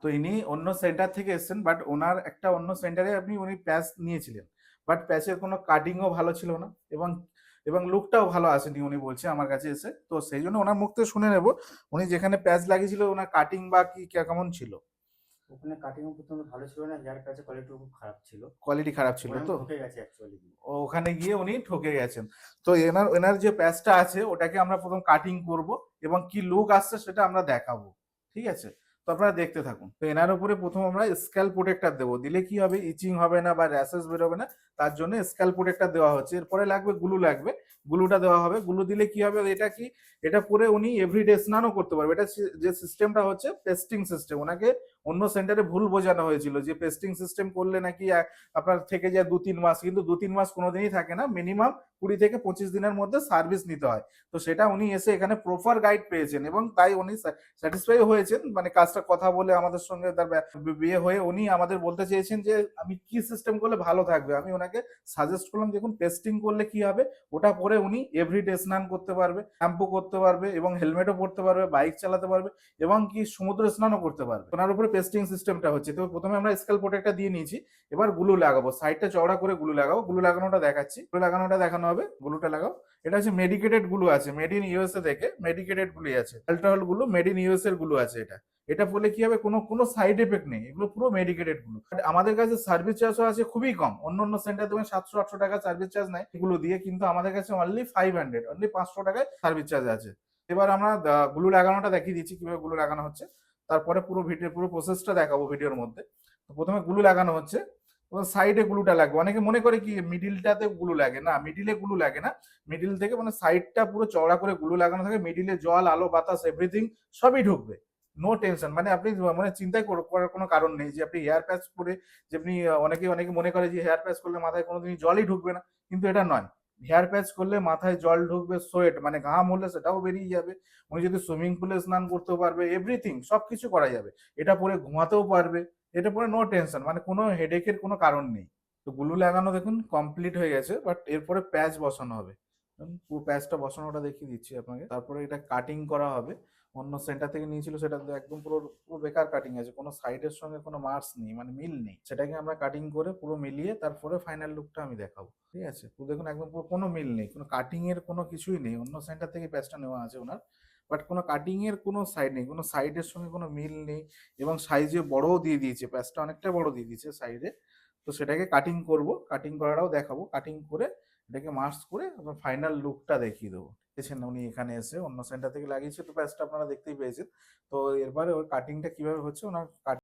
তো ইনি অন্য সেন্টার থেকে এসেছেন, বাট ওনার একটা অন্য সেন্টারে উনি প্যাচ নিয়েছিলেন, বাট প্যাচের কোনো কাটিংও ভালো ছিল না, এবং এবং লুকটাও ভালো আসেনি উনি বলছে আমার কাছে এসে। তো সেই জন্য ওনার মুখ থেকে শুনে নেব উনি যেখানে প্যাচ লাগিয়েছিল ওনার কাটিং বা কি কেমন ছিল। ওখানে কাটিং প্রথমে ভালো ছিল না, হেয়ার প্যাচের কোয়ালিটি খুব খারাপ ছিল। কোয়ালিটি খারাপ ছিল ওখানে আমি তো? ঠকে গেছি অ্যাকচুয়ালি। ওখানে গিয়ে উনি ঠকে গেছেন। তো এনার এনার যে প্যাচটা আছে ওটাকে আমরা প্রথম কাটিং করব, এবং কি লুক আসছে সেটা আমরা দেখাবো। ঠিক আছে, তো আপনারা দেখতে থাকুন। তো এনার উপরে প্রথম আমরা স্ক্যাল প্রোটেক্টর দেবো, দিলে কি হবে, ইচিং হবে না বা র্যাশেস বেরোবে না, তার জন্য স্ক্যাল প্রোটেক্টর দেওয়া হচ্ছে। এরপরে লাগবে গ্লু, লাগবে গ্লুটা দেওয়া হবে। গ্লু দিলে কি হবে, এটা কি, এটা পরে উনি এভরিডে স্নানও করতে পারবে। এটা যে সিস্টেমটা হচ্ছে পেস্টিং সিস্টেম, ওনাকে অন্য সেন্টারে ভুল বোঝানো হয়েছিল যে পেস্টিং সিস্টেম করলে নাকি আপনার থেকে যায় 2-3 মাস, কিন্তু 2-3 মাস কোনোদিনই থাকে না, মিনিমাম 20 থেকে 25 দিনের মধ্যে সার্ভিস নিতে হয়। তো সেটা উনি এসে এখানে প্রপার গাইড পেয়েছেন, এবং তাই উনি স্যাটিসফাই হয়েছেন, মানে কাজটা কথা বলে আমাদের সঙ্গে তার বিয়ে হয়ে উনি আমাদের বলতে চেয়েছেন যে আমি কি সিস্টেম করলে ভালো থাকবে। আমি ওনাকে সাজেস্ট করলাম দেখুন পেস্টিং করলে কি হবে, ওটা পরে উনি এভরিডে স্নান করতে পারবে, শ্যাম্পু করতে পারবে, এবং হেলমেটও পরতে পারবে, বাইক চালাতে পারবে, এবং কি সমুদ্র স্নানও করতে পারবে। ওনার উপরে পেস্টিং সিস্টেমটা হচ্ছে। তো প্রথমে আমরা স্কেল প্রোটেক্টটা দিয়ে নিয়েছি, এবার গুলু লাগাবো, সাইডটা চওড়া করে গুলু লাগাবো। গুলু লাগানোটা দেখাচ্ছি, গুলু লাগানোটা দেখানো হবে। গুলুটা লাগাও। এটা হচ্ছে মেডিকেটেড গুলু আছে, মেড ইন ইউএসএ থেকে মেডিকেটেড গুলো আছে, অ্যালকোহল গুলো মেড ইন ইউএসএ এর গুলো আছে। এটা এটা বললে কি হবে, কোনো কোনো সাইড এফেক্ট নেই, এগুলো পুরো মেডিকেটেড গুলো। আমাদের কাছে সার্ভিস চার্জও আছে খুবই কম, অন্য অন্য সেন্টার তুমি 700-800 টাকা সার্ভিস চার্জ নেয় এগুলো দিয়ে, কিন্তু আমাদের কাছে অনলি 500, অনলি 500 টাকায় সার্ভিস চার্জ আছে। এবার আমরা গুলু লাগানোটা দেখিয়ে দিচ্ছি কিভাবে গুলু লাগানো হচ্ছে, তারপরে পুরো ভিডিও পুরো প্রসেসটা দেখাবো ভিডিওর মধ্যে। তো প্রথমে গুলু লাগানো হচ্ছে, সাইডে গুলুটা লাগবে। অনেকে মনে করে কি মিডিলটাতে গুলু লাগে, না মিডিলে গুলু লাগে না। মিডিল থেকে মানে সাইডটা পুরো চওড়া করে গুলু লাগানো থাকে, মিডিলে জল আলো বাতাস এভরিথিং সবই ঢুকবে, নো টেনশন। মানে আপনি মানে চিন্তাই করার কোনো কারণ নেই যে আপনি হেয়ার প্যাচ করে, যে আপনি অনেকে অনেকে মনে করে যে হেয়ার প্যাচ করলে মাথায় কোনোদিন জলই ঢুকবে না, কিন্তু এটা নয়। হেয়ার প্যাচ করলে মাথায় জল ঢুকবে, সোয়েট মানে ঘাম হলে সেটাও বেরিয়ে যাবে। উনি যদি সুইমিং পুলে স্নান করতেও পারবে, এভরিথিং সবকিছু করা যাবে। এটা পরে ঘুমাতেও পারবে, এটা পরে নো টেনশন, মানে কোনো হেডেকের কোনো কারণ নেই। তো গ্লু লাগানো দেখুন কমপ্লিট হয়ে গেছে, বাট এরপরে প্যাচ বসানো হবে। পুরো প্যাচটা বসানোটা দেখিয়ে দিচ্ছি আপনাকে। তারপরে এটা কাটিং করা হবে। অন্য সেন্টার থেকে নিয়েছিল সেটা তো একদম পুরো পুরো বেকার কাটিং আছে, কোনো সাইডের সঙ্গে কোনো মার্কস নেই, মানে মিল নেই। সেটাকে আমরা কাটিং করে পুরো মিলিয়ে তারপরে ফাইনাল লুকটা আমি দেখাবো। ঠিক আছে, পুরো দেখুন একদম পুরো কোনো মিল নেই, কোনো কাটিং এর কোনো কিছুই নেই। অন্য সেন্টার থেকে প্যাচটা নেওয়া আছে ওনার, বাট কোনো কাটিং এর কোনো সাইড নেই, কোনো সাইডের সঙ্গে কোনো মিল নেই। এবং সাইজে বড়ও দিয়ে দিয়েছে, প্যাচটা অনেকটা বড় দিয়ে দিয়েছে সাইডে। তো সেটাকে কাটিং করব, কাটিং করাটাও দেখাবো। কাটিং করে এটাকে মাস্ক করে ফাইনাল লুকটা দেখিয়ে দেবো। দেখেছেন উনি এখানে এসে অন্য সেন্টার থেকে লাগিয়েছে, তো প্যাচটা আপনারা দেখতেই পেয়েছেন। তো এরপরে ওর কাটিংটা কিভাবে হচ্ছে, ওনার